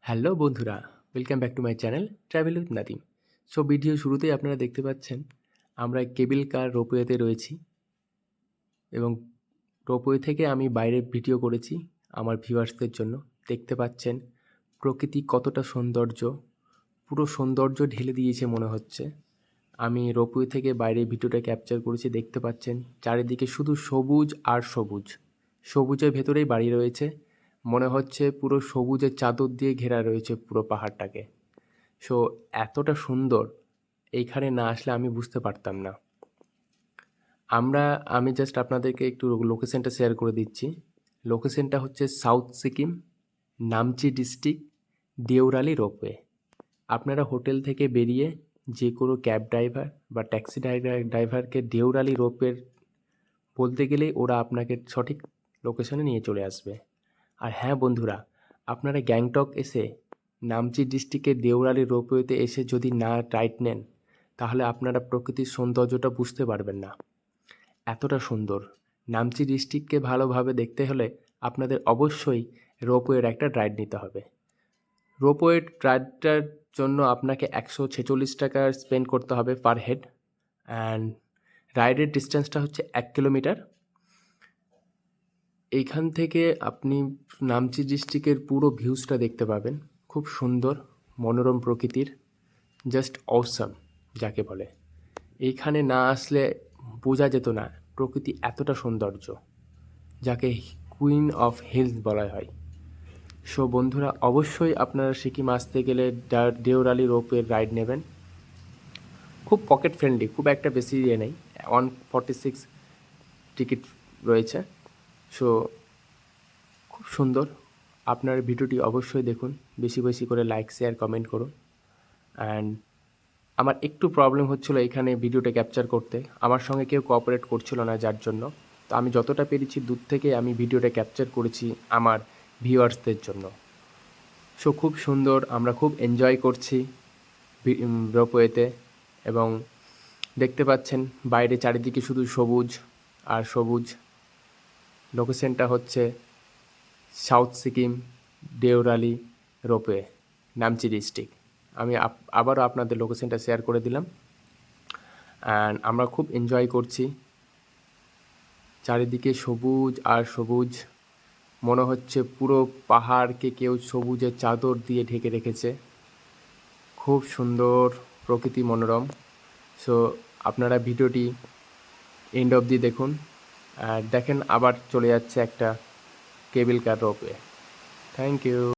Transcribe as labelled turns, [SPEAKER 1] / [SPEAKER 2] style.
[SPEAKER 1] Hello বন্ধুরা, welcome back to my channel travel with Nadeem. So video শুরুতেই আপনারা দেখতে পাচ্ছেন আমরা কেবল কার রোপওয়েতে রয়েছি এবং রোপওয়ে থেকে আমি বাইরে ভিডিও করেছি আমার ভিউয়ার্সদের জন্য। দেখতে পাচ্ছেন প্রকৃতি কতটা সৌন্দর্য, পুরো সৌন্দর্য ঢেলে দিয়েছে মনে হচ্ছে। আমি রোপওয়ে থেকে বাইরে ভিডিওটা ক্যাপচার করেছি, দেখতে পাচ্ছেন চারিদিকে শুধু সবুজ আর সবুজ। সবুজের ভেতরেই বাড়ি রয়েছে, মনে হচ্ছে পুরো সবুজের চাদর দিয়ে ঘেরা রয়েছে পুরো পাহাড়টাকে। সো এতটা সুন্দর, এইখানে না আসলে আমি বুঝতে পারতাম না। আমি জাস্ট আপনাদেরকে একটু লোকেশনটা শেয়ার করে দিচ্ছি। লোকেশনটা হচ্ছে south Sikkim, Namchi district, Deorali ropeway. আপনারা হোটেল থেকে বেরিয়ে যে কোনো ক্যাব ড্রাইভার বা ট্যাক্সি ড্রাইভারকে দেওরালি রোপওয়ের বলতে গেলেই ওরা আপনাকে সঠিক লোকেশনে নিয়ে চলে আসবে। আর হ্যাঁ বন্ধুরা, আপনারা গ্যাংটক এসে নামচি ডিস্ট্রিক্টের দেওরালি রোপওয়েতে এসে যদি না রাইড নেন, তাহলে আপনারা প্রকৃতির সৌন্দর্যটা বুঝতে পারবেন না। এতটা সুন্দর। নামচি ডিস্ট্রিক্টকে ভালোভাবে দেখতে হলে আপনাদের অবশ্যই রোপওয়ের একটা রাইড নিতে হবে। রোপওয়ের রাইডটার জন্য আপনাকে 146 টাকা স্পেন্ড করতে হবে পার হেড, অ্যান্ড রাইডের ডিস্টেন্সটা হচ্ছে 1 কিলোমিটার। এইখান থেকে আপনি নামচি ডিস্ট্রিক্টের পুরো ভিউজটা দেখতে পাবেন, খুব সুন্দর মনোরম প্রকৃতির, জাস্ট অসাম যাকে বলে। এইখানে না আসলে বোঝা যেত না প্রকৃতি এতটা সৌন্দর্য, যাকে কুইন অফ হিলস বলা হয়। সো বন্ধুরা, অবশ্যই আপনারা সিকিম আসতে গেলে দেওরালি রোপওয়ের রাইড নেবেন। খুব পকেট ফ্রেন্ডলি, খুব একটা বেশি নেই, 146 টিকিট রয়েছে। সো খুব সুন্দর। আপনার ভিডিওটি অবশ্যই দেখুন, বেশি বেশি করে লাইক শেয়ার কমেন্ট করুন। অ্যান্ড আমার একটু প্রবলেম হচ্ছিলো এখানে ভিডিওটা ক্যাপচার করতে, আমার সঙ্গে কেউ কোঅপারেট করছিল না, যার জন্য তো আমি যতটা পেরেছি দূর থেকে আমি ভিডিওটা ক্যাপচার করেছি আমার ভিউয়ার্সদের জন্য। সো খুব সুন্দর, আমরা খুব এনজয় করছি রোপওয়েতে, এবং দেখতে পাচ্ছেন বাইরে চারিদিকে শুধু সবুজ আর সবুজ। লোকেশনটা হচ্ছে south Sikkim, Deorali ropeway, Namchi district. আমি আবারও আপনাদের লোকেশনটা শেয়ার করে দিলাম। অ্যান্ড আমরা খুব এনজয় করছি, চারিদিকে সবুজ আর সবুজ। মনে হচ্ছে পুরো পাহাড়কে কেউ সবুজের চাদর দিয়ে ঢেকে রেখেছে। খুব সুন্দর প্রকৃতি, মনোরম। সো আপনারা ভিডিওটি এন্ড অবধি দেখুন, আর দেখেন আবার চলে যাচ্ছে একটা cable car ropeway. Thank you.